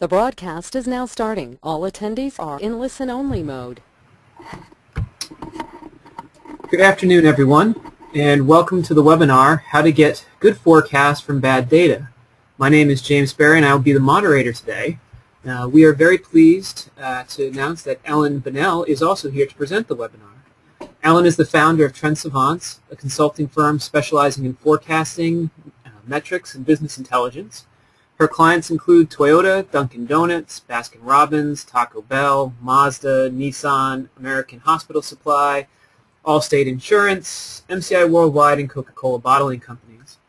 The broadcast is now starting. All attendees are in listen-only mode. Good afternoon, everyone, and welcome to the webinar, How to Get Good Forecasts from Bad Data. My name is James Barry, and I will be the moderator today. We are very pleased to announce that Ellen Bonnell is also here to present the webinar. Ellen is the founder of Trends Savants, a consulting firm specializing in forecasting, metrics, and business intelligence. Her clients include Toyota, Dunkin' Donuts, Baskin-Robbins, Taco Bell, Mazda, Nissan, American Hospital Supply, Allstate Insurance, MCI Worldwide, and Coca-Cola bottling companies.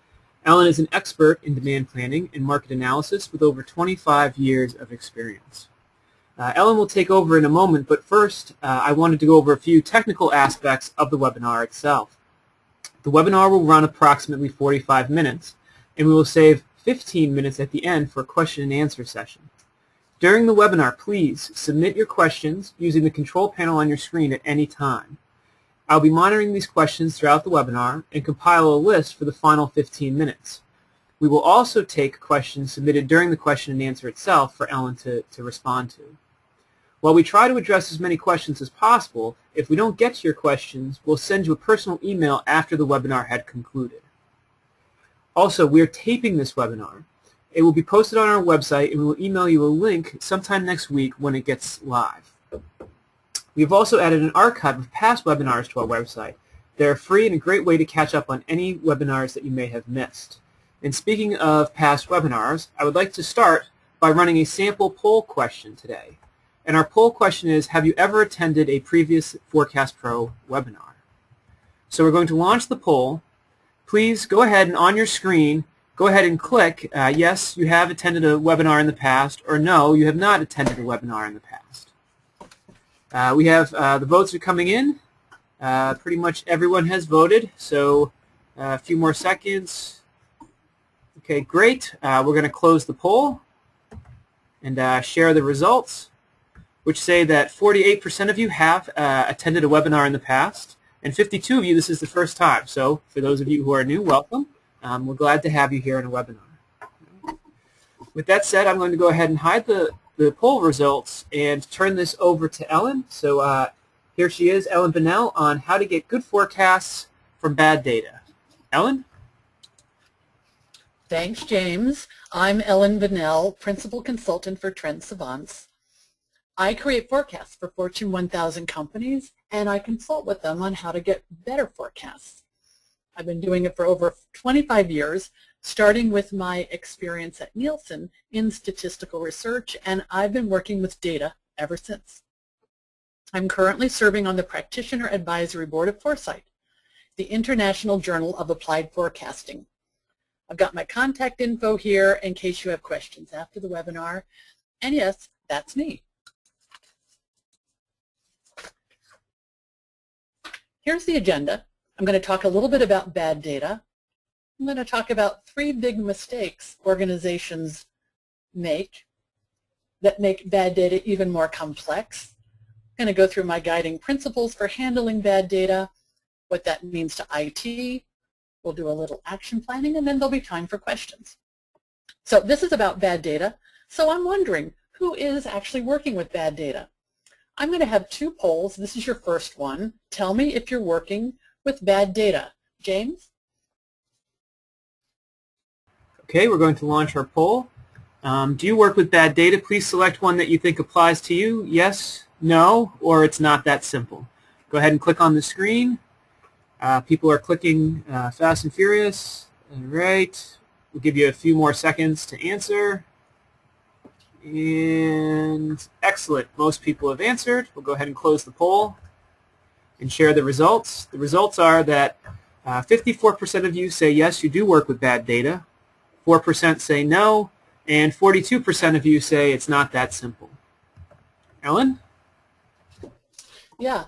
Ellen is an expert in demand planning and market analysis with over 25 years of experience. Ellen will take over in a moment, but first I wanted to go over a few technical aspects of the webinar itself. The webinar will run approximately 45 minutes, and we will save 15 minutes at the end for a question and answer session. During the webinar, please submit your questions using the control panel on your screen at any time. I'll be monitoring these questions throughout the webinar and compile a list for the final 15 minutes. We will also take questions submitted during the question and answer itself for Ellen to respond to. While we try to address as many questions as possible, if we don't get to your questions, we'll send you a personal email after the webinar had concluded. Also, we're taping this webinar. It will be posted on our website, and we will email you a link sometime next week when it gets live. We've also added an archive of past webinars to our website. They're free and a great way to catch up on any webinars that you may have missed. And speaking of past webinars, I would like to start by running a sample poll question today. And our poll question is, have you ever attended a previous Forecast Pro webinar? So we're going to launch the poll. Please go ahead and on your screen, go ahead and click yes, you have attended a webinar in the past, or no, you have not attended a webinar in the past. We have the votes are coming in. Pretty much everyone has voted, so a few more seconds. Okay, great. We're going to close the poll and share the results, which say that 48% of you have attended a webinar in the past, and 52 of you, this is the first time. So for those of you who are new, welcome. We're glad to have you here in a webinar. With that said, I'm going to go ahead and hide the poll results and turn this over to Ellen. So here she is, Ellen Bonnell, on how to get good forecasts from bad data. Ellen? Thanks, James. I'm Ellen Bonnell, Principal Consultant for Trends Savants. I create forecasts for Fortune 1000 companies, and I consult with them on how to get better forecasts. I've been doing it for over 25 years, starting with my experience at Nielsen in statistical research, and I've been working with data ever since. I'm currently serving on the Practitioner Advisory Board of Foresight, the International Journal of Applied Forecasting. I've got my contact info here in case you have questions after the webinar, and yes, that's me. Here's the agenda. I'm going to talk a little bit about bad data. I'm going to talk about 3 big mistakes organizations make that make bad data even more complex. I'm going to go through my guiding principles for handling bad data, what that means to IT. We'll do a little action planning, and then there'll be time for questions. So this is about bad data. So I'm wondering, who is actually working with bad data? I'm going to have 2 polls. This is your first one. Tell me if you're working with bad data. James? Okay, we're going to launch our poll. Do you work with bad data? Please select one that you think applies to you. Yes, no, or it's not that simple. Go ahead and click on the screen. People are clicking fast and furious. All right. We'll give you a few more seconds to answer. And excellent. Most people have answered. We'll go ahead and close the poll and share the results. The results are that 54% of you say yes, you do work with bad data. 4% say no, and 42% of you say it's not that simple. Ellen? Yeah,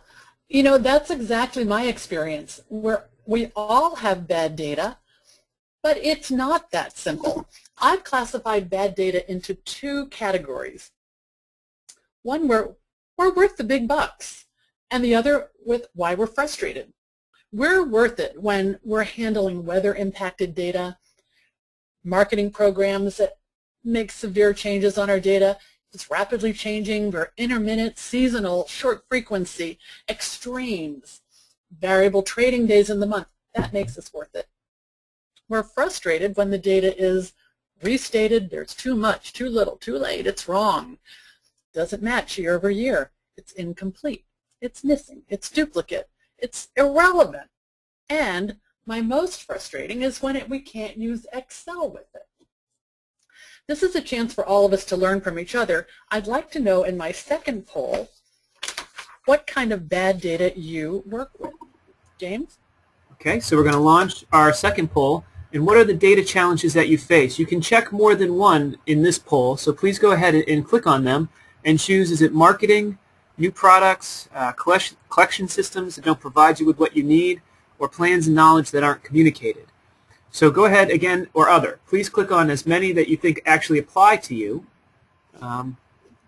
you know, that's exactly my experience. We all have bad data, but it's not that simple. I've classified bad data into 2 categories. One where we're worth the big bucks, and the other with why we're frustrated. We're worth it when we're handling weather-impacted data, marketing programs that make severe changes on our data. It's rapidly changing. We're intermittent, seasonal, short frequency, extremes, variable trading days in the month. That makes us worth it. We're frustrated when the data is restated. There's too much, too little, too late. It's wrong. Doesn't match year over year. It's incomplete. It's missing. It's duplicate. It's irrelevant. And my most frustrating is when we can't use Excel with it. This is a chance for all of us to learn from each other. I'd like to know in my second poll what kind of bad data you work with. James? Okay, so we're going to launch our second poll. And what are the data challenges that you face? You can check more than one in this poll, so please go ahead and click on them and choose, is it marketing, new products, collection systems that don't provide you with what you need, or plans and knowledge that aren't communicated. So go ahead again, or other. Please click on as many that you think actually apply to you.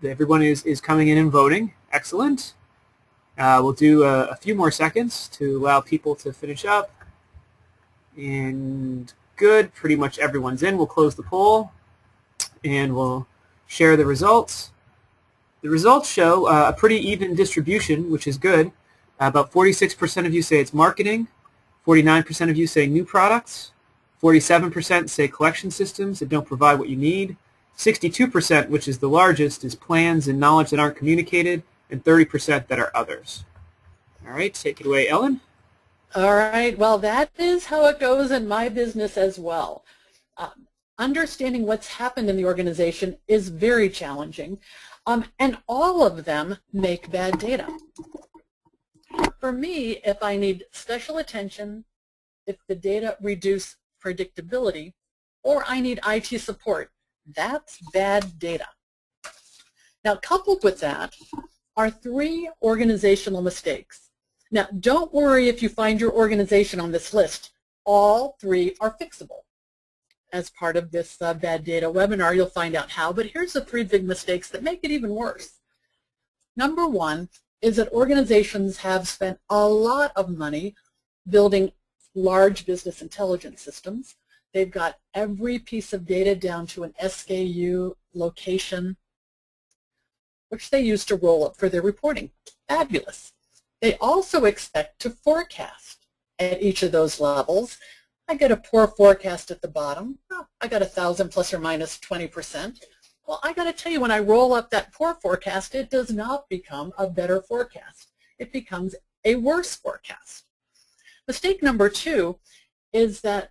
Everyone is coming in and voting. Excellent. We'll do a few more seconds to allow people to finish up. And good, pretty much everyone's in. We'll close the poll and we'll share the results. The results show a pretty even distribution, which is good. About 46% of you say it's marketing, 49% of you say new products, 47% say collection systems that don't provide what you need, 62%, which is the largest, is plans and knowledge that aren't communicated, and 30% that are others. All right, take it away, Ellen. All right, well, that is how it goes in my business as well. Understanding what's happened in the organization is very challenging, and all of them make bad data. For me, if I need special attention, if the data reduce predictability, or I need IT support, that's bad data. Now, coupled with that are 3 organizational mistakes. Now, don't worry if you find your organization on this list. All 3 are fixable. As part of this bad data webinar, you'll find out how, but here's the 3 big mistakes that make it even worse. Number 1 is that organizations have spent a lot of money building large business intelligence systems. They've got every piece of data down to an SKU location, which they use to roll up for their reporting. Fabulous. They also expect to forecast at each of those levels. I get a poor forecast at the bottom. Oh, I got 1,000 plus or minus 20%. Well, I got to tell you, when I roll up that poor forecast, it does not become a better forecast. It becomes a worse forecast. Mistake number 2 is that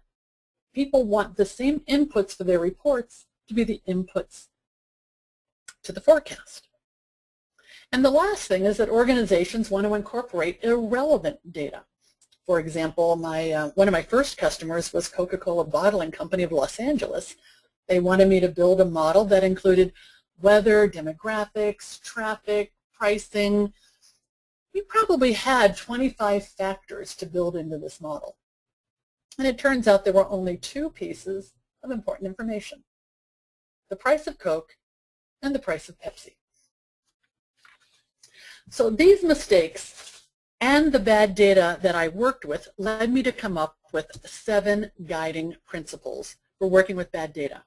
people want the same inputs for their reports to be the inputs to the forecast. And the last thing is that organizations want to incorporate irrelevant data. For example, one of my first customers was Coca-Cola Bottling Company of Los Angeles. They wanted me to build a model that included weather, demographics, traffic, pricing. We probably had 25 factors to build into this model. And it turns out there were only 2 pieces of important information: the price of Coke and the price of Pepsi. So these mistakes and the bad data that I worked with led me to come up with 7 guiding principles for working with bad data.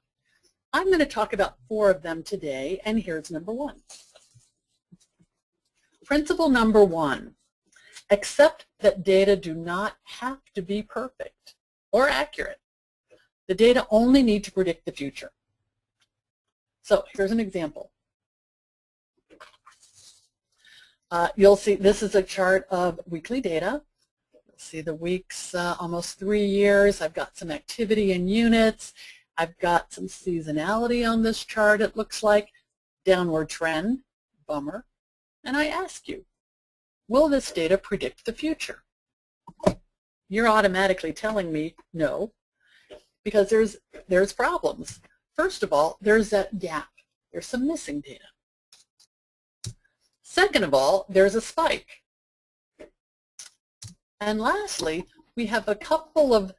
I'm going to talk about 4 of them today, and here's number 1. Principle number 1, accept that data do not have to be perfect or accurate. The data only need to predict the future. So here's an example. You'll see this is a chart of weekly data. You'll see the weeks, almost 3 years. I've got some activity in units. I've got some seasonality on this chart, it looks like. Downward trend, bummer. And I ask you, will this data predict the future? You're automatically telling me no, because there's problems. First of all, there's that gap. There's some missing data. Second of all, there's a spike. And lastly, we have a couple of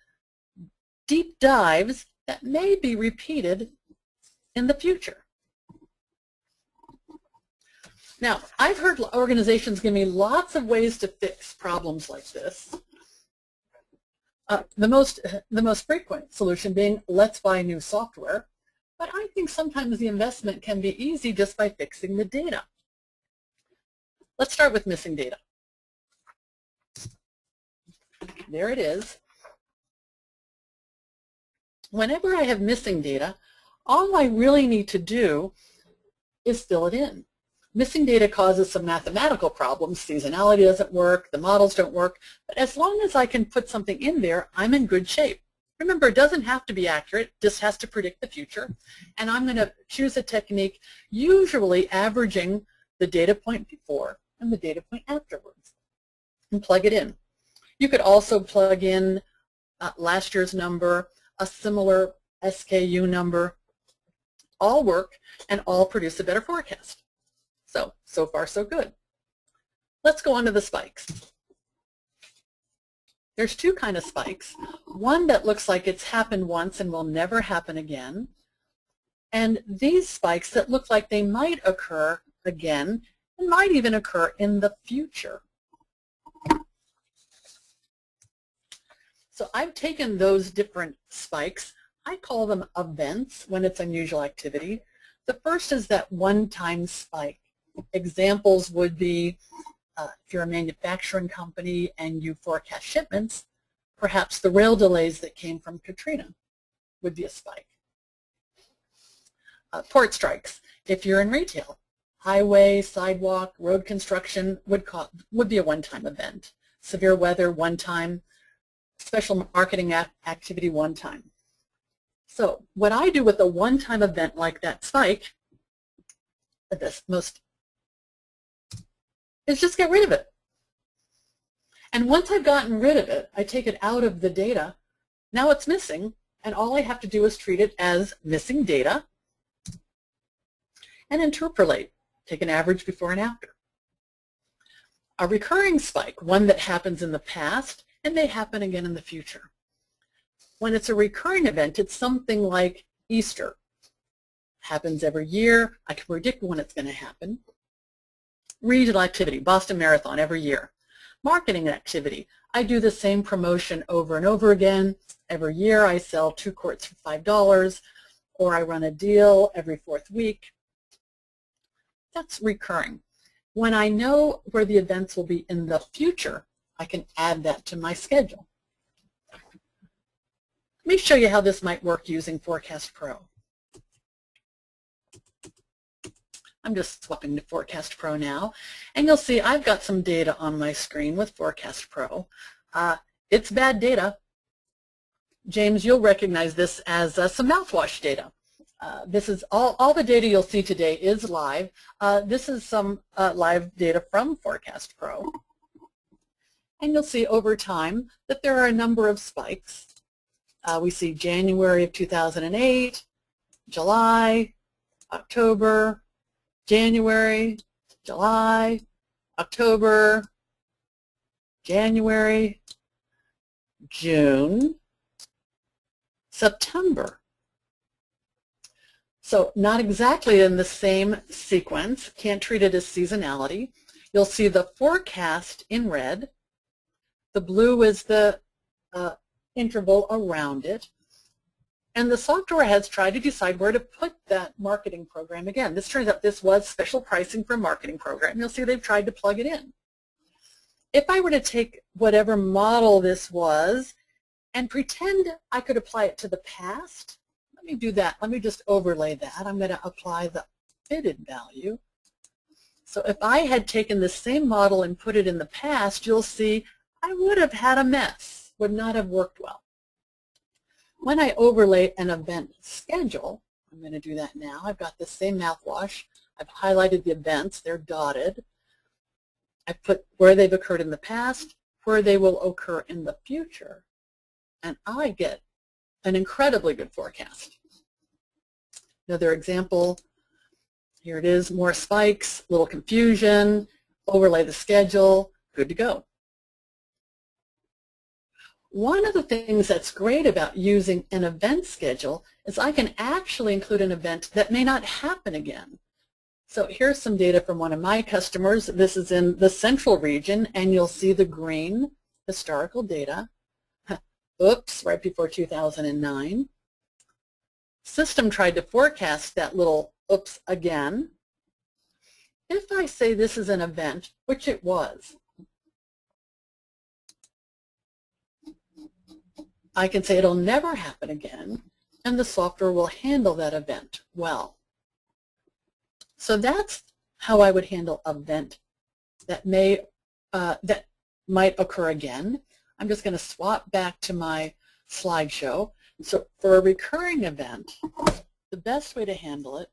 deep dives that may be repeated in the future. Now, I've heard organizations give me lots of ways to fix problems like this. The most frequent solution being, let's buy new software. but I think sometimes the investment can be easy just by fixing the data. Let's start with missing data. There it is. Whenever I have missing data, all I really need to do is fill it in. Missing data causes some mathematical problems. Seasonality doesn't work, the models don't work, but as long as I can put something in there, I'm in good shape. Remember, it doesn't have to be accurate, it just has to predict the future. And I'm going to choose a technique usually averaging the data point before and the data point afterwards and plug it in. You could also plug in last year's number, a similar SKU number, all work and all produce a better forecast. So far so good. Let's go on to the spikes. There's two kinds of spikes. One that looks like it's happened once and will never happen again. And these spikes that look like they might occur again and might even occur in the future. So I've taken those different spikes. I call them events when it's unusual activity. The first is that one-time spike. Examples would be if you're a manufacturing company and you forecast shipments, perhaps the rail delays that came from Katrina would be a spike. Port strikes, if you're in retail. Highway, sidewalk, road construction would be a one-time event. Severe weather, one time. Special marketing activity, one time. So what I do with a one-time event like that spike, is just get rid of it. And once I've gotten rid of it, I take it out of the data. Now it's missing, and all I have to do is treat it as missing data and interpolate, take an average before and after. A recurring spike, one that happens in the past and may happen again in the future. When it's a recurring event, it's something like Easter. Happens every year. I can predict when it's going to happen. Regional activity, Boston Marathon every year. Marketing activity, I do the same promotion over and over again. Every year I sell 2 quarts for $5, or I run a deal every 4th week. That's recurring. When I know where the events will be in the future, I can add that to my schedule. Let me show you how this might work using Forecast Pro. I'm just swapping to Forecast Pro now, and you'll see I've got some data on my screen with Forecast Pro. It's bad data. James, you'll recognize this as some mouthwash data. This is all the data you'll see today is live. This is some live data from Forecast Pro. And you'll see over time that there are a number of spikes. We see January of 2008, July, October, January, July, October, January, June, September. So not exactly in the same sequence, can't treat it as seasonality. You'll see the forecast in red. The blue is the interval around it. And the software has tried to decide where to put that marketing program again. This turns out this was special pricing for a marketing program. You'll see they've tried to plug it in. If I were to take whatever model this was and pretend I could apply it to the past, let me do that. Let me just overlay that. I'm going to apply the fitted value. So if I had taken the same model and put it in the past, you'll see I would have had a mess, would not have worked well. When I overlay an event schedule, I'm going to do that now. I've got the same mouthwash. I've highlighted the events. They're dotted. I put where they've occurred in the past, where they will occur in the future, and I get an incredibly good forecast. Another example, here it is, more spikes, little confusion, overlay the schedule, good to go. One of the things that's great about using an event schedule is I can actually include an event that may not happen again. So here's some data from one of my customers. This is in the central region, and you'll see the green historical data. Oops, right before 2009. system tried to forecast that little oops again, if I say this is an event, which it was, I can say it'll never happen again, and the software will handle that event well. So that's how I would handle an event that might occur again. I'm just going to swap back to my slideshow. So for a recurring event, the best way to handle it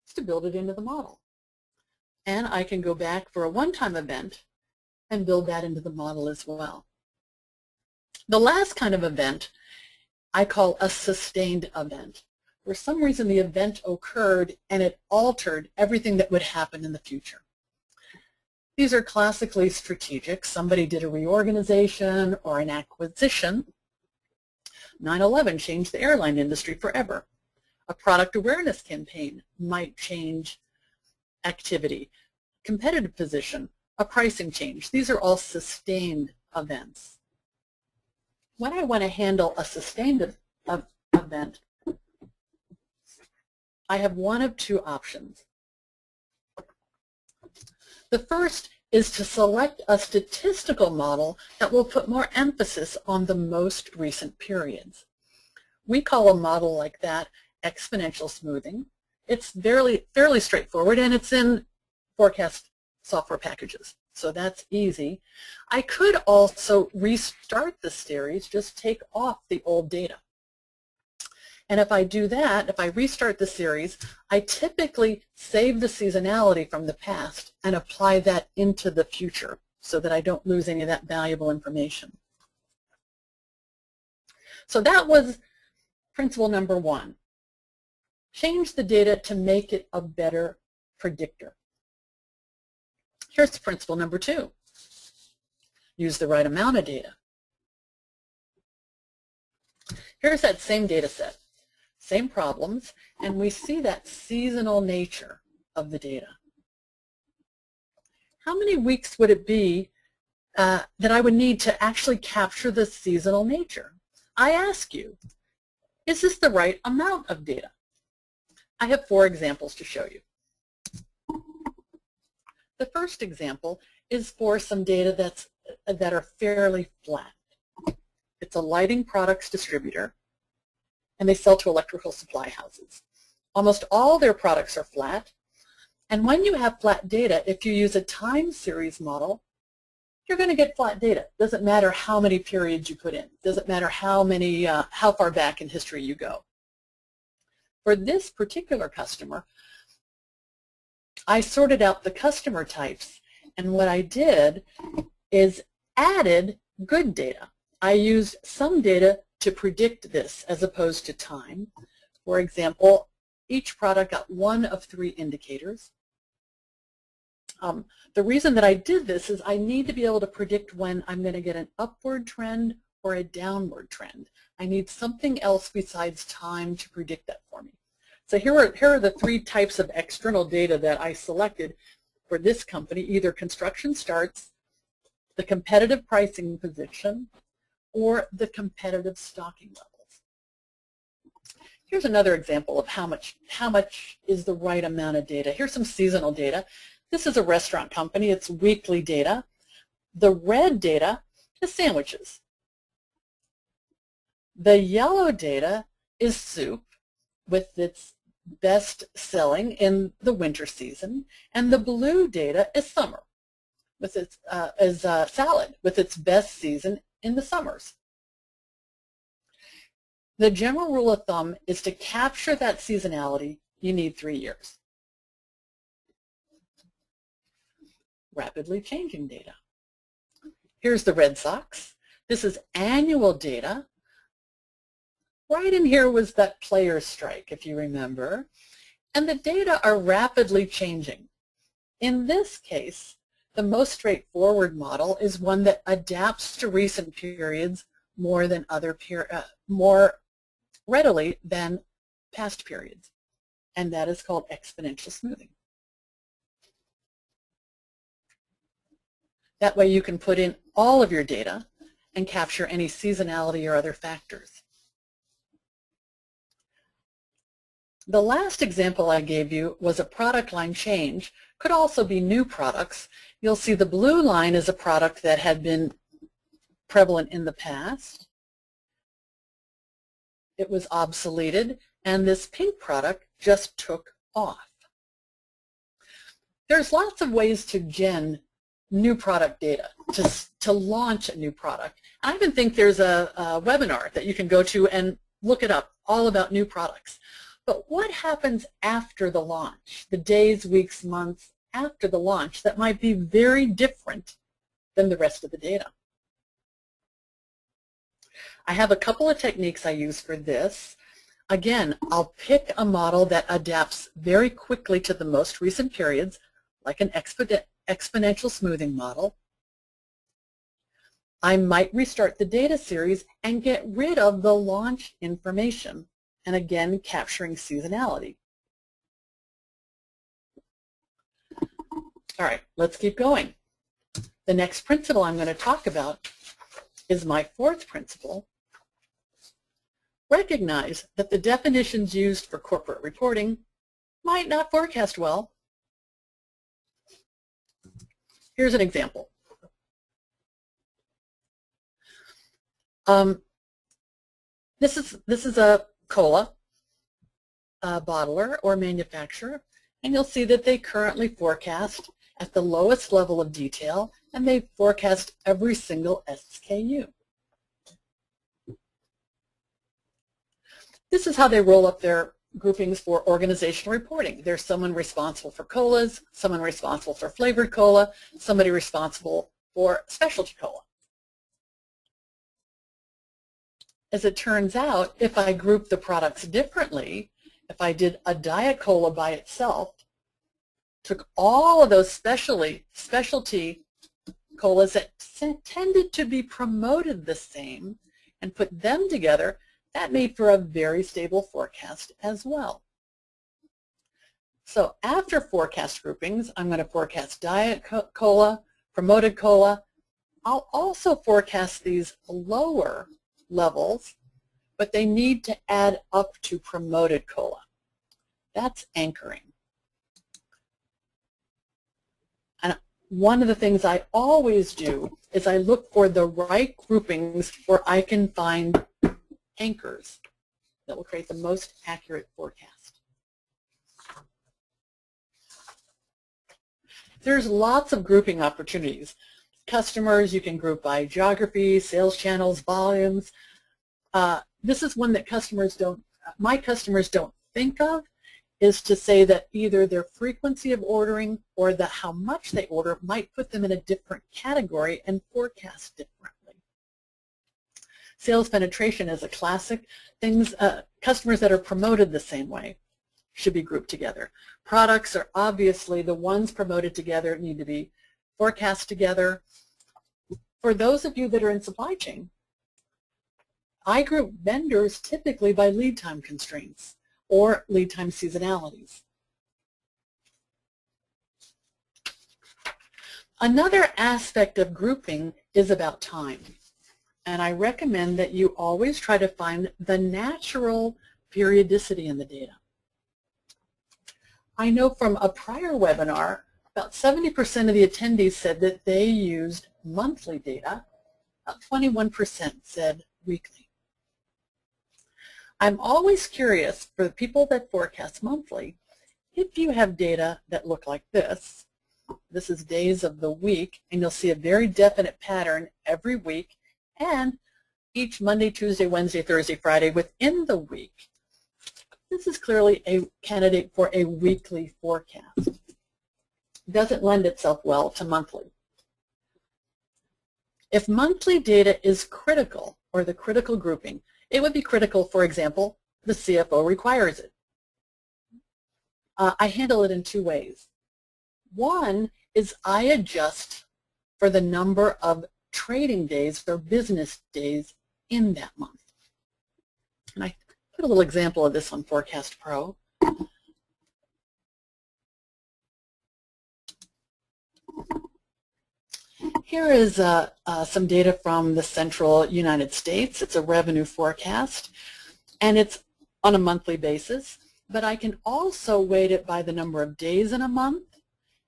is to build it into the model. And I can go back for a one-time event and build that into the model as well. The last kind of event I call a sustained event. For some reason the event occurred and it altered everything that would happen in the future. These are classically strategic. Somebody did a reorganization or an acquisition. 9/11 changed the airline industry forever. A product awareness campaign might change activity. Competitive position, a pricing change. These are all sustained events. When I want to handle a sustained event, I have one of two options. The first is to select a statistical model that will put more emphasis on the most recent periods. We call a model like that exponential smoothing. It's fairly straightforward, and it's in forecast software packages, so that's easy. I could also restart the series, just take off the old data. And if I do that, if I restart the series, I typically save the seasonality from the past and apply that into the future so that I don't lose any of that valuable information. So that was principle number one. Change the data to make it a better predictor. Here's principle number two. Use the right amount of data. Here's that same data set. Same problems, and we see that seasonal nature of the data. How many weeks would it be that I would need to actually capture the seasonal nature? I ask you, is this the right amount of data? I have 4 examples to show you. The first example is for some data that are fairly flat. It's a lighting products distributor, and they sell to electrical supply houses. Almost all their products are flat, and when you have flat data, if you use a time series model, you're going to get flat data. Doesn't matter how many periods you put in. Doesn't matter how far back in history you go. For this particular customer, I sorted out the customer types, and what I did is added good data. I used some data to predict this as opposed to time. For example, each product got 1 of 3 indicators. The reason that I did this is I need to be able to predict when I'm going to get an upward trend or a downward trend. I need something else besides time to predict that for me. So here are the 3 types of external data that I selected for this company, either construction starts, the competitive pricing position, or the competitive stocking levels. Here's another example of how much is the right amount of data. Here's some seasonal data. This is a restaurant company. It's weekly data. The red data is sandwiches. The yellow data is soup with its best selling in the winter season, and the blue data is summer with its salad with its best season in the summers. The general rule of thumb is to capture that seasonality, you need 3 years. Rapidly changing data. Here's the Red Sox. This is annual data. Right in here was that players' strike, if you remember. And the data are rapidly changing. In this case, the most straightforward model is one that adapts to recent periods more readily than past periods, and that is called exponential smoothing. That way you can put in all of your data and capture any seasonality or other factors. The last example I gave you was a product line change. Could also be new products. You'll see the blue line is a product that had been prevalent in the past. It was obsoleted, and this pink product just took off. There's lots of ways to gen new product data, to launch a new product. I even think there's a webinar that you can go to and look it up, all about new products. But what happens after the launch, the days, weeks, months after the launch, that might be very different than the rest of the data? I have a couple of techniques I use for this. Again, I'll pick a model that adapts very quickly to the most recent periods, like an exponential smoothing model. I might restart the data series and get rid of the launch information, and again, capturing seasonality. All right, let's keep going. The next principle I'm going to talk about is my fourth principle. Recognize that the definitions used for corporate reporting might not forecast well. Here's an example. This is a cola bottler or manufacturer, and you'll see that they currently forecast at the lowest level of detail, and they forecast every single SKU. This is how they roll up their groupings for organizational reporting. There's someone responsible for colas, someone responsible for flavored cola, somebody responsible for specialty cola. As it turns out, if I group the products differently, if I did a diet cola by itself, took all of those specialty colas that tended to be promoted the same and put them together, that made for a very stable forecast as well. So after forecast groupings, I'm going to forecast diet cola, promoted cola. I'll also forecast these lower levels, but they need to add up to promoted cola. That's anchoring. And one of the things I always do is I look for the right groupings where I can find anchors that will create the most accurate forecast. There's lots of grouping opportunities. Customers, you can group by geography, sales channels, volumes. This is one that my customers don't think of, is to say that either their frequency of ordering or how much they order might put them in a different category and forecast differently. Sales penetration is a classic. Customers that are promoted the same way should be grouped together. Products are obviously the ones promoted together need to be forecast together. For those of you that are in supply chain, I group vendors typically by lead time constraints or lead time seasonalities. Another aspect of grouping is about time. And I recommend that you always try to find the natural periodicity in the data. I know from a prior webinar, about 70% of the attendees said that they used monthly data. About 21% said weekly. I'm always curious for the people that forecast monthly, if you have data that look like this. This is days of the week, and you'll see a very definite pattern every week, and each Monday, Tuesday, Wednesday, Thursday, Friday within the week. This is clearly a candidate for a weekly forecast. It doesn't lend itself well to monthly. If monthly data is critical, or the critical grouping, it would be critical, for example, the CFO requires it. I handle it in two ways. One is I adjust for the number of trading days or business days in that month. And I put a little example of this on Forecast Pro. Here is some data from the central United States. It's a revenue forecast, and it's on a monthly basis. but I can also weight it by the number of days in a month,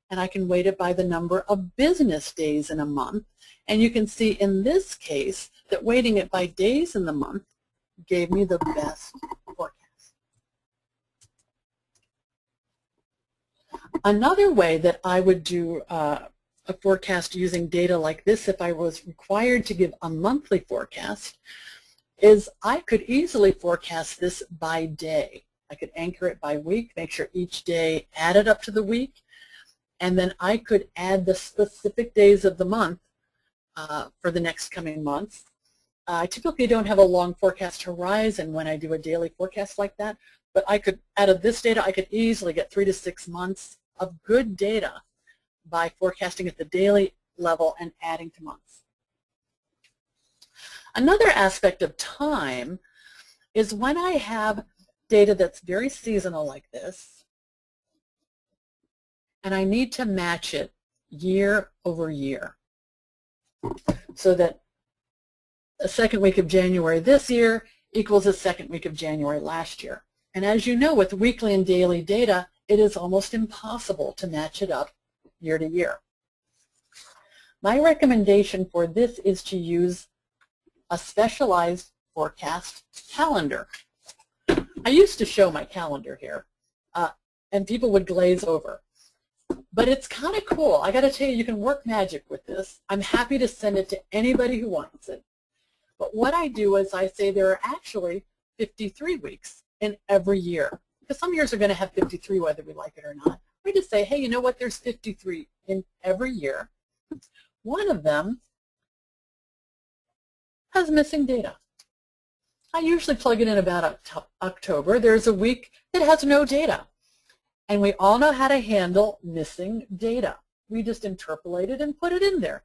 and I can weight it by the number of business days in a month. And you can see in this case that weighting it by days in the month gave me the best forecast. Another way that I would do a forecast using data like this, if I was required to give a monthly forecast, is I could easily forecast this by day. I could anchor it by week, make sure each day added up to the week, and then I could add the specific days of the month for the next coming months. I typically don't have a long forecast horizon when I do a daily forecast like that, but I could, out of this data, I could easily get 3 to 6 months of good data by forecasting at the daily level and adding to months. Another aspect of time is when I have data that's very seasonal like this, and I need to match it year over year, so that the second week of January this year equals the second week of January last year. And as you know, with weekly and daily data, it is almost impossible to match it up year to year. My recommendation for this is to use a specialized forecast calendar. I used to show my calendar here, and people would glaze over. But it's kind of cool. I got to tell you, you can work magic with this. I'm happy to send it to anybody who wants it. But what I do is I say there are actually 53 weeks in every year. Because some years are going to have 53 whether we like it or not. We just say, hey, you know what, there's 53 in every year. One of them has missing data. I usually plug it in about October. There's a week that has no data. And we all know how to handle missing data. We just interpolate it and put it in there.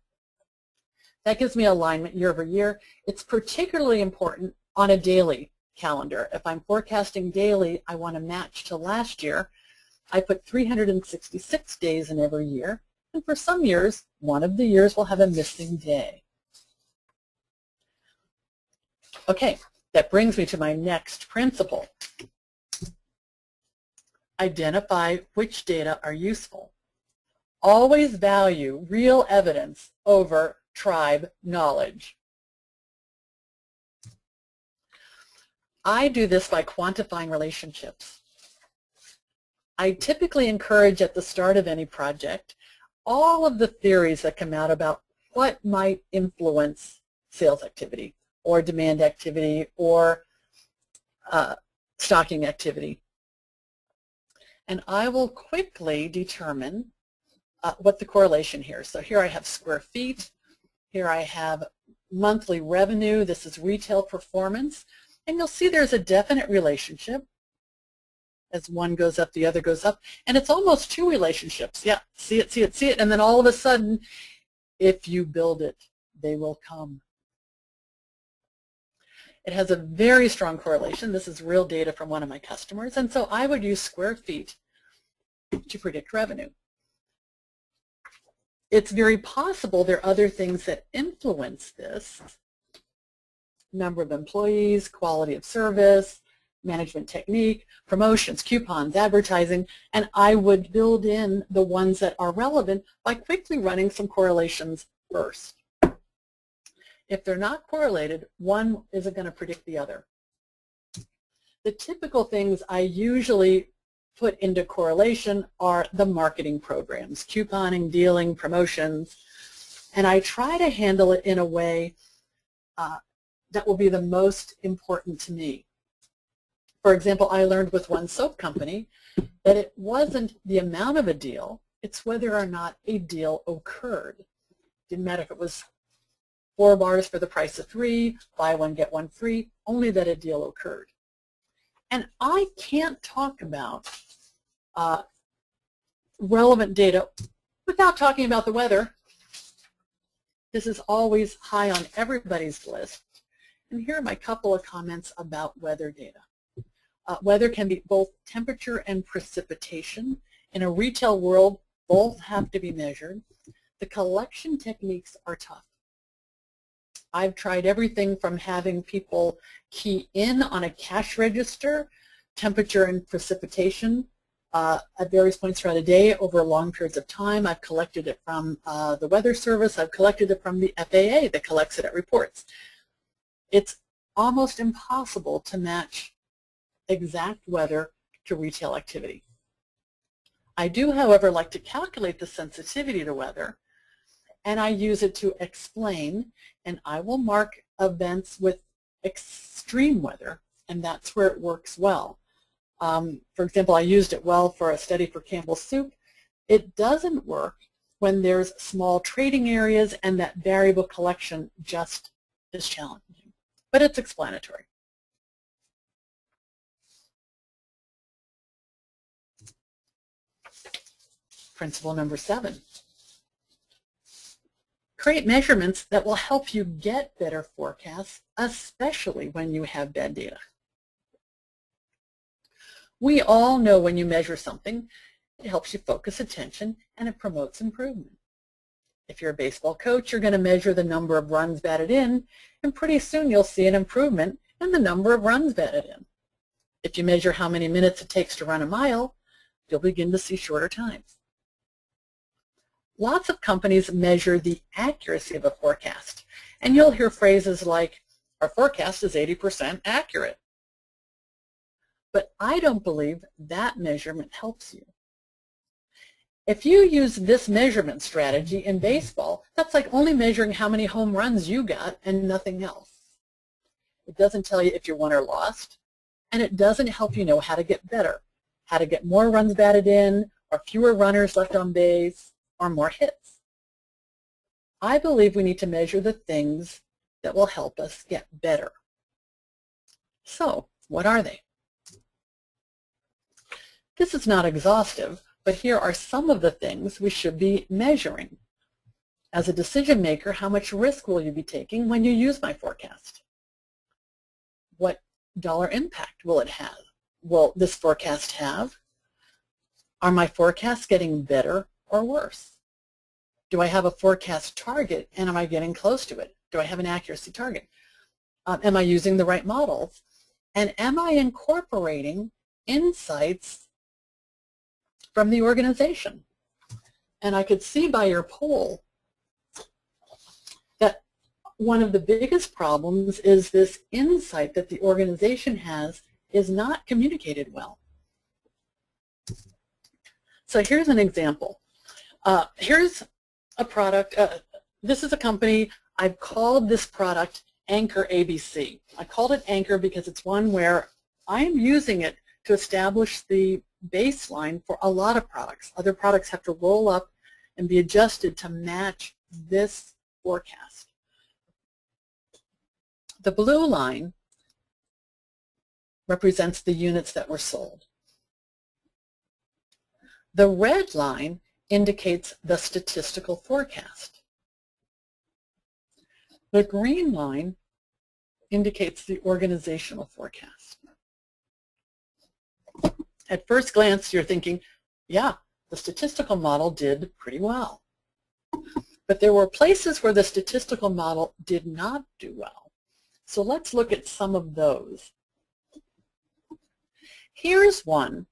That gives me alignment year over year. It's particularly important on a daily calendar. If I'm forecasting daily, I want to match to last year. I put 366 days in every year. And for some years, one of the years will have a missing day. Okay, that brings me to my next principle. Identify which data are useful. Always value real evidence over tribe knowledge. I do this by quantifying relationships. I typically encourage at the start of any project all of the theories that come out about what might influence sales activity or demand activity or stocking activity. And I will quickly determine what the correlation here is. So here I have square feet. Here I have monthly revenue. This is retail performance. And you'll see there's a definite relationship. As one goes up, the other goes up. And it's almost two relationships. Yeah, see it, see it, see it. And then all of a sudden, if you build it, they will come. It has a very strong correlation. This is real data from one of my customers. And so I would use square feet to predict revenue. It's very possible there are other things that influence this. Number of employees, quality of service, management technique, promotions, coupons, advertising, and I would build in the ones that are relevant by quickly running some correlations first. If they're not correlated, one isn't going to predict the other. The typical things I usually put into correlation are the marketing programs, couponing, dealing, promotions, and I try to handle it in a way that will be the most important to me. For example, I learned with one soap company that it wasn't the amount of a deal, it's whether or not a deal occurred. Didn't matter if it was 4 bars for the price of 3, buy one, get one free, only that a deal occurred. And I can't talk about relevant data without talking about the weather. This is always high on everybody's list. And here are my couple of comments about weather data. Weather can be both temperature and precipitation. In a retail world, both have to be measured. The collection techniques are tough. I've tried everything from having people key in on a cash register temperature and precipitation at various points throughout a day over long periods of time. I've collected it from the Weather Service. I've collected it from the FAA that collects it at reports. It's almost impossible to match exact weather to retail activity. I do, however, like to calculate the sensitivity to weather, and I use it to explain, and I will mark events with extreme weather, and that's where it works well. For example, I used it well for a study for Campbell's soup. It doesn't work when there's small trading areas and that variable collection just is challenging, but it's explanatory. Principle number 7. Create measurements that will help you get better forecasts, especially when you have bad data. We all know when you measure something, it helps you focus attention and it promotes improvement. If you're a baseball coach, you're going to measure the number of runs batted in, and pretty soon you'll see an improvement in the number of runs batted in. If you measure how many minutes it takes to run a mile, you'll begin to see shorter times. Lots of companies measure the accuracy of a forecast, and you'll hear phrases like, our forecast is 80% accurate. But I don't believe that measurement helps you. If you use this measurement strategy in baseball, that's like only measuring how many home runs you got and nothing else. It doesn't tell you if you won or lost, and it doesn't help you know how to get better, how to get more runs batted in, or fewer runners left on base, or more hits. I believe we need to measure the things that will help us get better. So, what are they? This is not exhaustive, but here are some of the things we should be measuring. As a decision maker, how much risk will you be taking when you use my forecast? What dollar impact will it have? Will this forecast have? Are my forecasts getting better or worse? Do I have a forecast target, and am I getting close to it? Do I have an accuracy target? Am I using the right models? And am I incorporating insights from the organization? And I could see by your poll that one of the biggest problems is this insight that the organization has is not communicated well. So here's an example. Here's a product. This is a company. I've called this product Anchor ABC. I called it Anchor because it's one where I am using it to establish the baseline for a lot of products. Other products have to roll up and be adjusted to match this forecast. The blue line represents the units that were sold. The red line indicates the statistical forecast. The green line indicates the organizational forecast. At first glance, you're thinking, yeah, the statistical model did pretty well. But there were places where the statistical model did not do well. So let's look at some of those. Here's one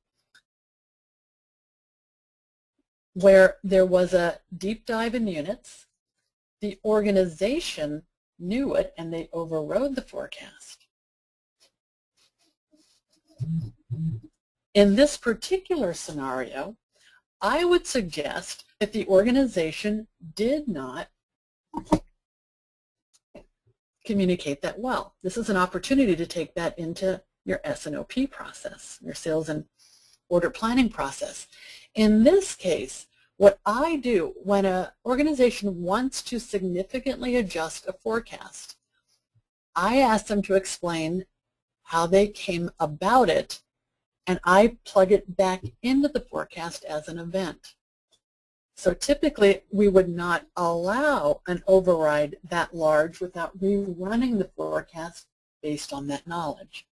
where there was a deep dive in units. The organization knew it and they overrode the forecast. In this particular scenario, I would suggest that the organization did not communicate that well. This is an opportunity to take that into your S&OP process, your sales and order planning process. In this case, what I do when an organization wants to significantly adjust a forecast, I ask them to explain how they came about it, and I plug it back into the forecast as an event. So typically, we would not allow an override that large without rerunning the forecast based on that knowledge.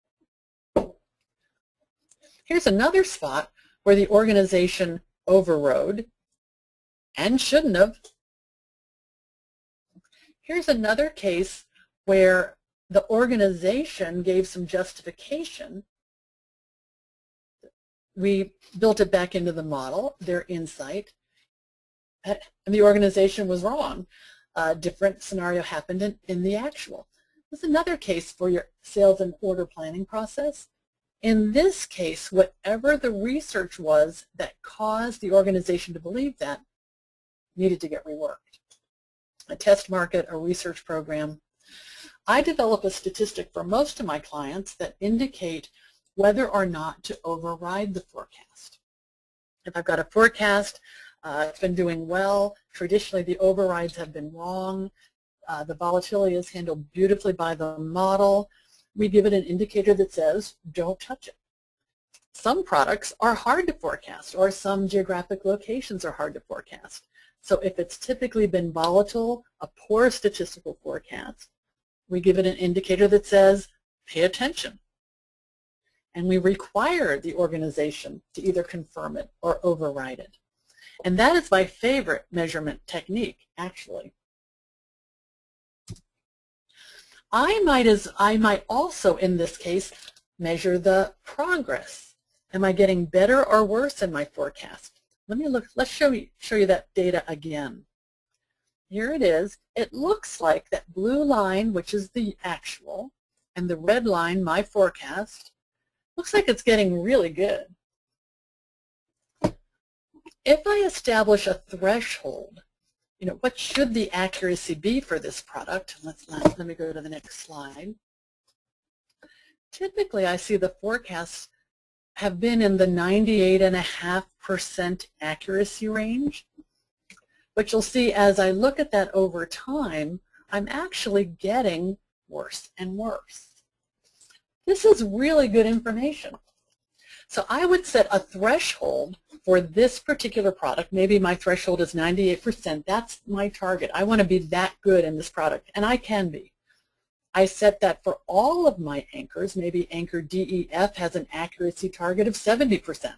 Here's another spot where the organization overrode and shouldn't have. Here's another case where the organization gave some justification we built it back into the model, their insight, and the organization was wrong. A different scenario happened in the actual. This is another case for your sales and order planning process. In this case, whatever the research was that caused the organization to believe that needed to get reworked. A test market, a research program. I develop a statistic for most of my clients that indicate whether or not to override the forecast. If I've got a forecast, it's been doing well, traditionally the overrides have been wrong, the volatility is handled beautifully by the model, we give it an indicator that says, don't touch it. Some products are hard to forecast, or some geographic locations are hard to forecast. So if it's typically been volatile, a poor statistical forecast, we give it an indicator that says, pay attention. And we require the organization to either confirm it or override it. And that is my favorite measurement technique, actually. I might also, in this case, measure the progress. Am I getting better or worse in my forecast? Let's show you that data again. Here it is. It looks like that blue line, which is the actual, and the red line, my forecast, looks like it's getting really good. If I establish a threshold, what should the accuracy be for this product? Let me go to the next slide. Typically, I see the forecasts have been in the 98.5% accuracy range. But you'll see as I look at that over time, I'm actually getting worse and worse. This is really good information. So I would set a threshold for this particular product. Maybe my threshold is 98%. That's my target. I want to be that good in this product, and I can be. I set that for all of my anchors. Maybe anchor DEF has an accuracy target of 70%.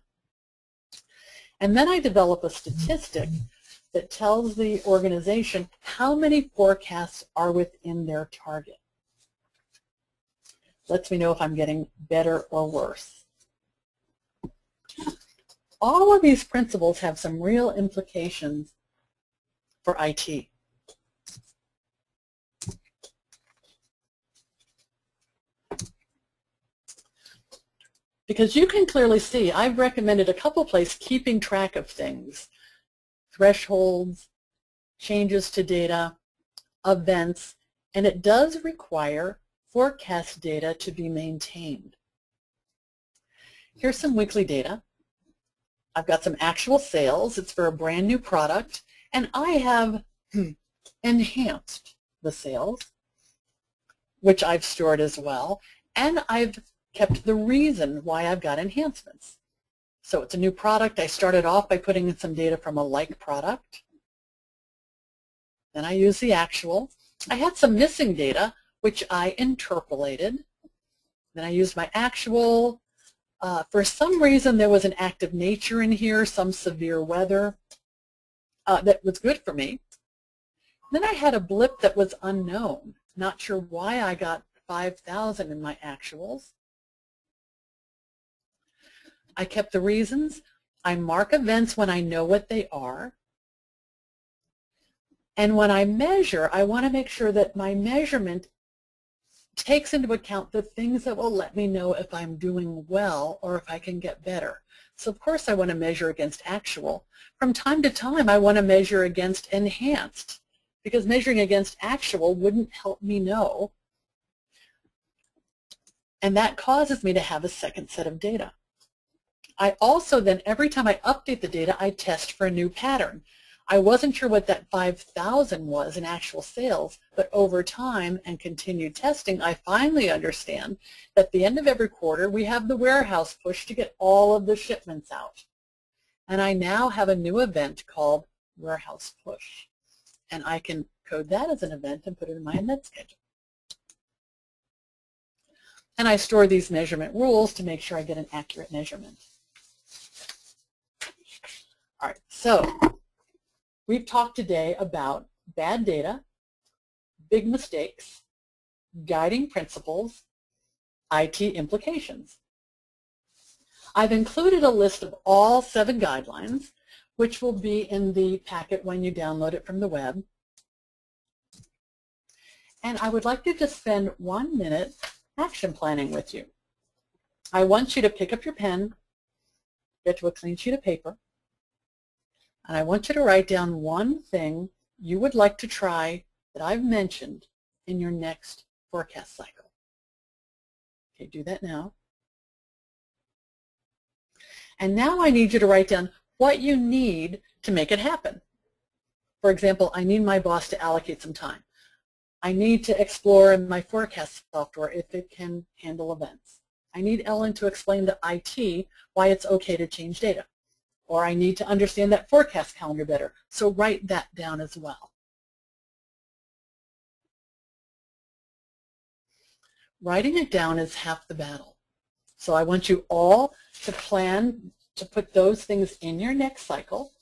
And then I develop a statistic that tells the organization how many forecasts are within their target. Lets me know if I'm getting better or worse. All of these principles have some real implications for IT. Because you can clearly see, I've recommended a couple places keeping track of things, thresholds, changes to data, events, and it does require forecast data to be maintained. Here's some weekly data. I've got some actual sales. It's for a brand new product, and I have enhanced the sales, which I've stored as well, and I've kept the reason why I've got enhancements. So it's a new product. I started off by putting in some data from a like product. Then I used the actual. I had some missing data, which I interpolated. Then I used my actual. For some reason, there was an active nature in here, some severe weather that was good for me. Then I had a blip that was unknown. Not sure why I got 5,000 in my actuals. I kept the reasons. I mark events when I know what they are. And when I measure, I want to make sure that my measurement takes into account the things that will let me know if I'm doing well or if I can get better. So of course I want to measure against actual. From time to time I want to measure against enhanced, because measuring against actual wouldn't help me know. And that causes me to have a second set of data. I also then, every time I update the data, I test for a new pattern. I wasn't sure what that 5,000 was in actual sales, but over time and continued testing, I finally understand that at the end of every quarter, we have the warehouse push to get all of the shipments out. And I now have a new event called warehouse push. And I can code that as an event and put it in my event schedule. And I store these measurement rules to make sure I get an accurate measurement. All right, so we've talked today about bad data, big mistakes, guiding principles, IT implications. I've included a list of all 7 guidelines, which will be in the packet when you download it from the web. And I would like to just spend 1 minute action planning with you. I want you to pick up your pen, get to a clean sheet of paper, and I want you to write down one thing you would like to try that I've mentioned in your next forecast cycle. Okay, do that now. And now I need you to write down what you need to make it happen. For example, I need my boss to allocate some time. I need to explore in my forecast software if it can handle events. I need Ellen to explain to IT why it's okay to change data. Or I need to understand that forecast calendar better. So write that down as well. Writing it down is half the battle. So I want you all to plan to put those things in your next cycle.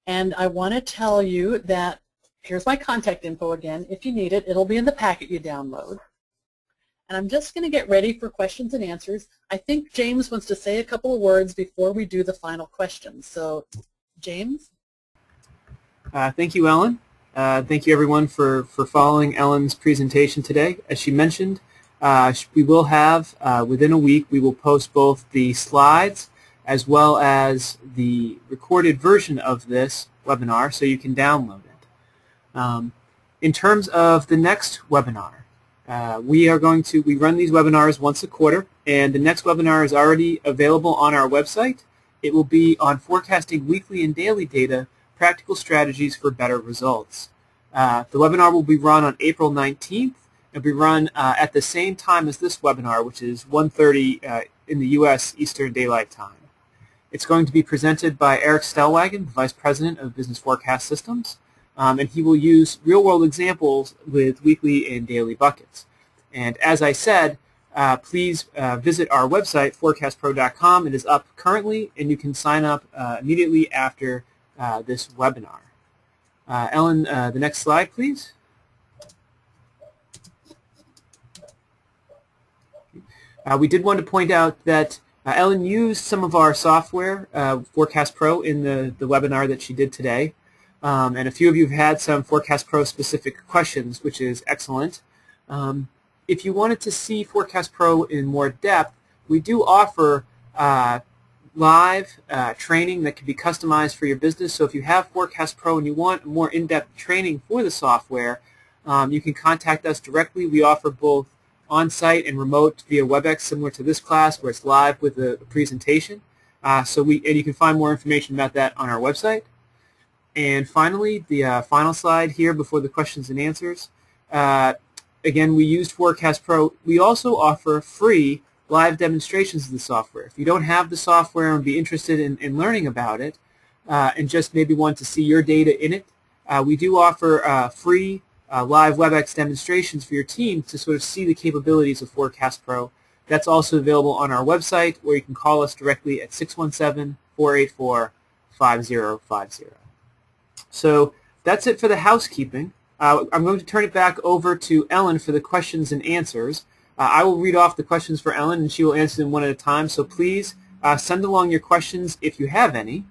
And I want to tell you that here's my contact info again. If you need it, it'll be in the packet you download. And I'm just going to get ready for questions and answers. I think James wants to say a couple of words before we do the final questions. So, James? Thank you, Ellen. Thank you, everyone, for following Ellen's presentation today. As she mentioned, we will have, within a week, we will post both the slides as well as the recorded version of this webinar so you can download it. In terms of the next webinar, we run these webinars once a quarter, and the next webinar is already available on our website. It will be on forecasting weekly and daily data, practical strategies for better results. The webinar will be run on April 19th. It will be run at the same time as this webinar, which is 1:30 in the U.S. Eastern Daylight Time. It's going to be presented by Eric Stellwagen, Vice President of Business Forecast Systems. And he will use real-world examples with weekly and daily buckets. And as I said, please visit our website, forecastpro.com. It is up currently, and you can sign up immediately after this webinar. Ellen, the next slide, please. We did want to point out that Ellen used some of our software, Forecast Pro, in the webinar that she did today. And a few of you have had some Forecast Pro specific questions, which is excellent. If you wanted to see Forecast Pro in more depth, we do offer live training that can be customized for your business. So if you have Forecast Pro and you want more in-depth training for the software, you can contact us directly. We offer both on-site and remote via WebEx, similar to this class, where it's live with a presentation. And you can find more information about that on our website. And finally, the final slide here before the questions and answers. Again, we used Forecast Pro. We also offer free live demonstrations of the software. If you don't have the software and be interested in learning about it and just maybe want to see your data in it, we do offer free live WebEx demonstrations for your team to sort of see the capabilities of Forecast Pro. That's also available on our website, or you can call us directly at 617-484-5050. So that's it for the housekeeping. I'm going to turn it back over to Ellen for the questions and answers. I will read off the questions for Ellen, and she will answer them one at a time. So please send along your questions if you have any.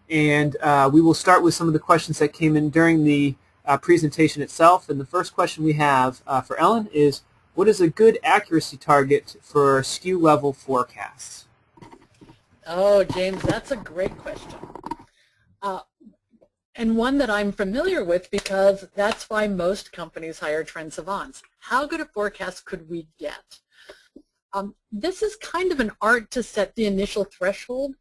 And we will start with some of the questions that came in during the presentation itself. And the first question we have for Ellen is, what is a good accuracy target for SKU level forecasts? Oh, James, that's a great question. And one that I'm familiar with, because that's why most companies hire Trends Savants. How good a forecast could we get? This is kind of an art to set the initial threshold.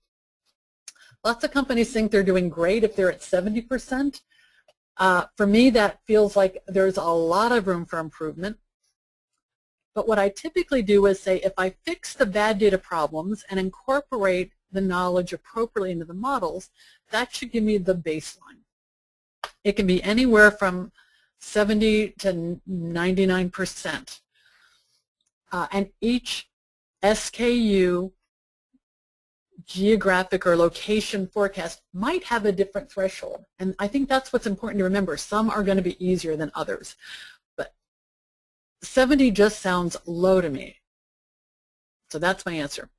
Lots of companies think they're doing great if they're at 70%. For me, that feels like there's a lot of room for improvement. But what I typically do is say, if I fix the bad data problems and incorporate the knowledge appropriately into the models, that should give me the baseline. It can be anywhere from 70 to 99%. And each SKU, geographic or location forecast might have a different threshold. And I think that's what's important to remember. Some are going to be easier than others. But 70 just sounds low to me. So that's my answer.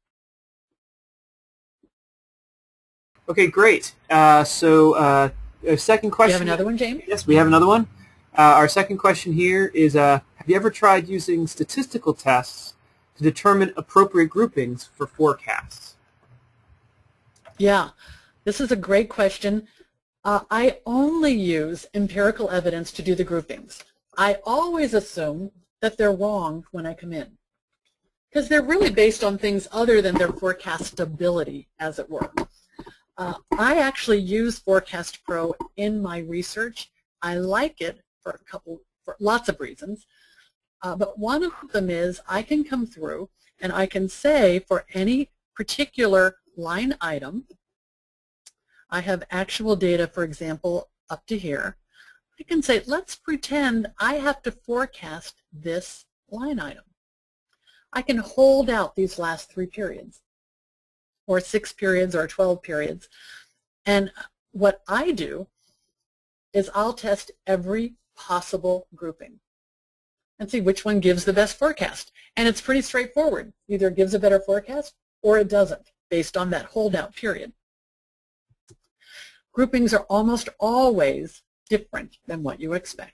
Okay, great. A second Do you question. have another one, James? Yes, we have another one. Our second question here is, have you ever tried using statistical tests to determine appropriate groupings for forecasts? Yeah, this is a great question. I only use empirical evidence to do the groupings. I always assume that they're wrong when I come in, because they're really based on things other than their forecastability, as it were. I actually use Forecast Pro in my research. I like it for lots of reasons, but one of them is I can come through and I can say for any particular line item, I have actual data, for example, up to here. I can say, let's pretend I have to forecast this line item. I can hold out these last 3 periods, or 6 periods, or 12 periods. And what I do is I'll test every possible grouping and see which one gives the best forecast. And it's pretty straightforward. Either it gives a better forecast or it doesn't, based on that holdout period. Groupings are almost always different than what you expect.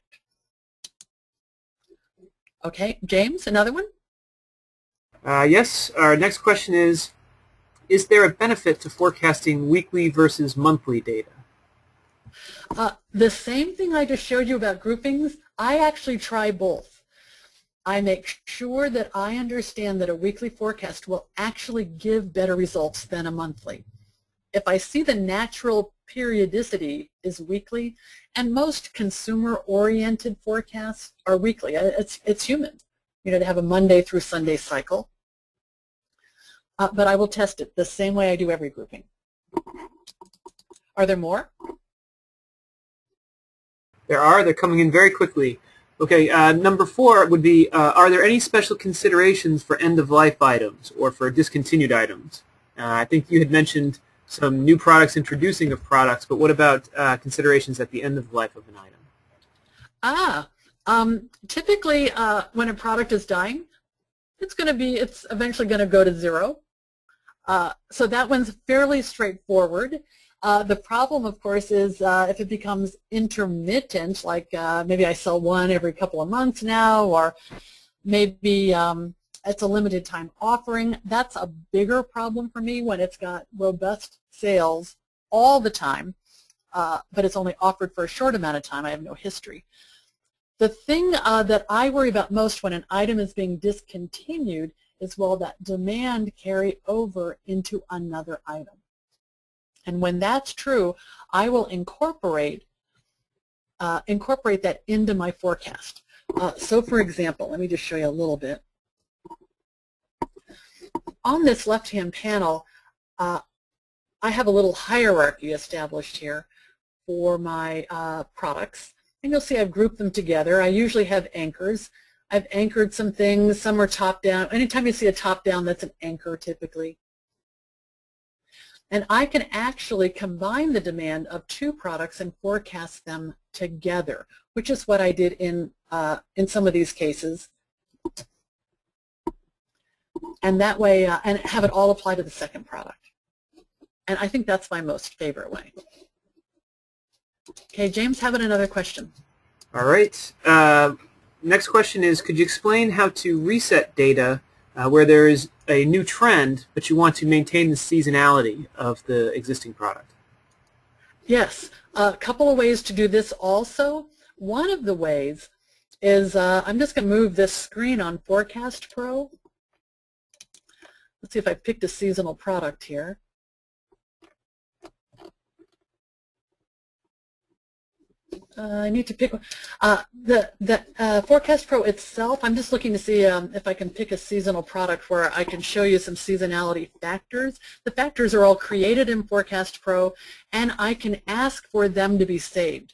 Okay, James, another one? Yes, our next question is there a benefit to forecasting weekly versus monthly data? The same thing I just showed you about groupings, I actually try both. I make sure that I understand that a weekly forecast will actually give better results than a monthly. If I see the natural periodicity is weekly, and most consumer-oriented forecasts are weekly. It's human, to have a Monday through Sunday cycle. But I will test it the same way I do every grouping. Are there more? There are. They're coming in very quickly. Okay, number 4 would be, are there any special considerations for end-of-life items or for discontinued items? I think you had mentioned some new products introducing of products, but what about considerations at the end of the life of an item? Typically when a product is dying, it's eventually going to go to 0. So that one's fairly straightforward. The problem, of course, is if it becomes intermittent, like maybe I sell one every couple of months now, or maybe it's a limited time offering. That's a bigger problem for me when it's got robust sales all the time, but it's only offered for a short amount of time. I have no history. The thing that I worry about most when an item is being discontinued is, will that demand carry over into another item? And when that's true, I will incorporate that into my forecast. So for example, let me just show you a little bit. On this left-hand panel, I have a little hierarchy established here for my products. And you'll see I've grouped them together. I usually have anchors. I've anchored some things. Some are top-down. Anytime you see a top-down, that's an anchor typically. And I can actually combine the demand of 2 products and forecast them together, which is what I did in some of these cases. And that way, and have it all apply to the second product. And I think that's my most favorite way. Okay, James, how about another question? All right. Next question is, could you explain how to reset data where there is a new trend, but you want to maintain the seasonality of the existing product? Yes, a couple of ways to do this also. One of the ways is, I'm just going to move this screen on Forecast Pro. Let's see if I picked a seasonal product here. I need to pick the Forecast Pro itself. I'm just looking to see if I can pick a seasonal product where I can show you some seasonality factors. The factors are all created in Forecast Pro, and I can ask for them to be saved.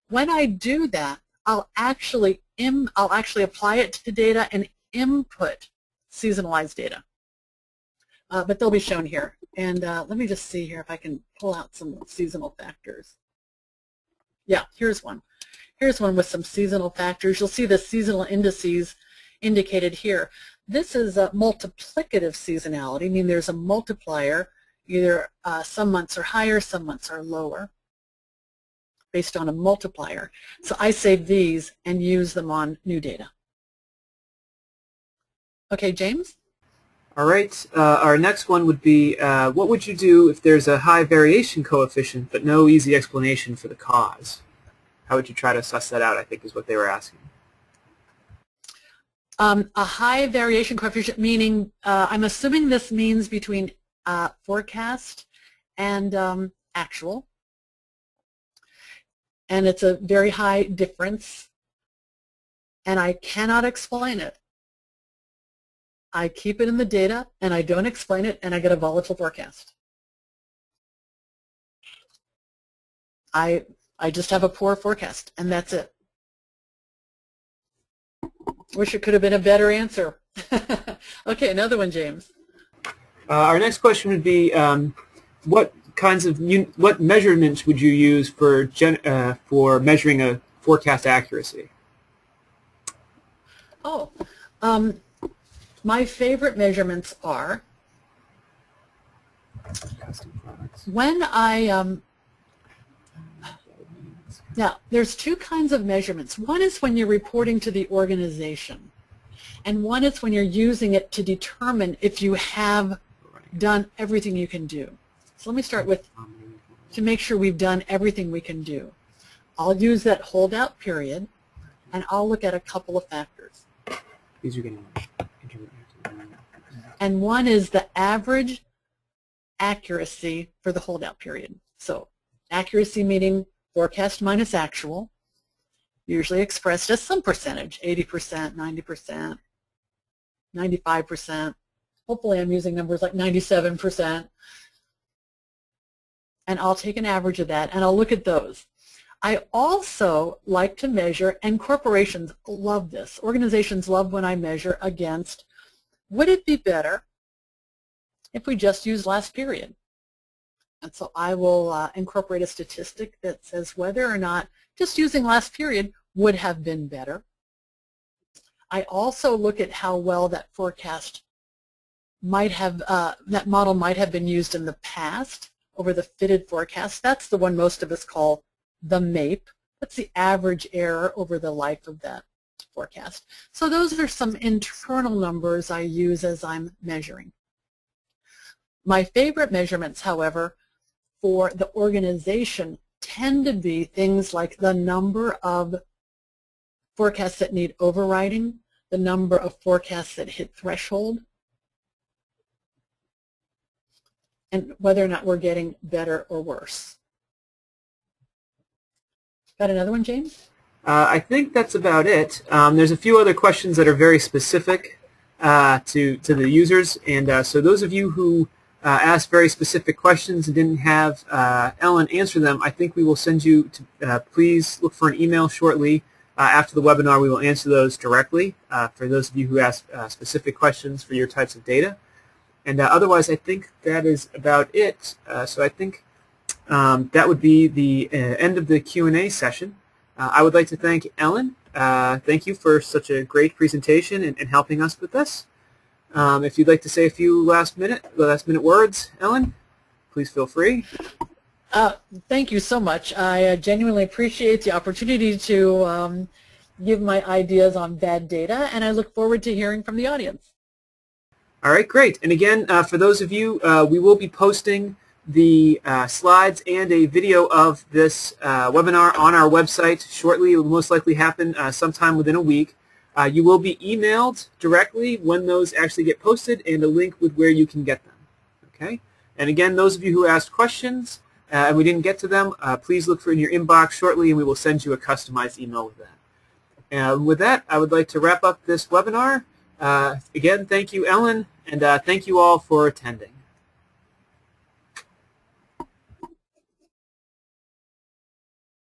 When I do that, I'll actually apply it to data and input seasonalized data. But they'll be shown here. And let me just see here if I can pull out some seasonal factors. Yeah, here's one. Here's one with some seasonal factors. You'll see the seasonal indices indicated here. This is a multiplicative seasonality, meaning there's a multiplier Either some months are higher, some months are lower, based on a multiplier. So I save these and use them on new data. Okay, James? All right. Our next one would be, what would you do if there's a high variation coefficient but no easy explanation for the cause? How would you try to suss that out, I think is what they were asking. A high variation coefficient, meaning I'm assuming this means between forecast and actual. And it's a very high difference, and I cannot explain it. I keep it in the data, and I don't explain it, and I get a volatile forecast. I just have a poor forecast, and that's it. Wish it could have been a better answer. Okay, another one, James. Our next question would be, what measurements would you use for measuring a forecast accuracy? Oh, my favorite measurements are when now there's two kinds of measurements. One is when you're reporting to the organization, and one is when you're using it to determine if you have done everything you can do. So let me start with to make sure we've done everything we can do. I'll use that holdout period, and I'll look at a couple of factors. And one is the average accuracy for the holdout period. So accuracy meaning forecast minus actual, usually expressed as some percentage, 80%, 90%, 95%. Hopefully I'm using numbers like 97%. And I'll take an average of that, and I'll look at those. I also like to measure, and corporations love this. Organizations love when I measure against, would it be better if we just use last period? And so I will incorporate a statistic that says whether or not just using last period would have been better. I also look at how well that forecast might have, that model might have been used in the past over the fitted forecast. That's the one most of us call the MAPE. That's the average error over the life of that forecast. So those are some internal numbers I use as I'm measuring. My favorite measurements, however, for the organization tend to be things like the number of forecasts that need overriding, the number of forecasts that hit threshold, and whether or not we're getting better or worse. Got another one, James? I think that's about it. There's a few other questions that are very specific to the users, and so those of you who asked very specific questions and didn't have Ellen answer them, I think we will send you to please look for an email shortly. After the webinar, we will answer those directly for those of you who asked specific questions for your types of data. And otherwise, I think that is about it. So I think that would be the end of the Q&A session. I would like to thank Ellen. Thank you for such a great presentation and helping us with this. If you'd like to say a few last minute words, Ellen, please feel free. Thank you so much. I genuinely appreciate the opportunity to give my ideas on bad data, and I look forward to hearing from the audience. All right, great. And again, for those of you, we will be posting the slides and a video of this webinar on our website shortly. It will most likely happen sometime within a week. You will be emailed directly when those actually get posted and a link with where you can get them. Okay? And again, those of you who asked questions and we didn't get to them, please look for in your inbox shortly and we will send you a customized email with that. With that, I would like to wrap up this webinar. Again, thank you, Ellen, and thank you all for attending.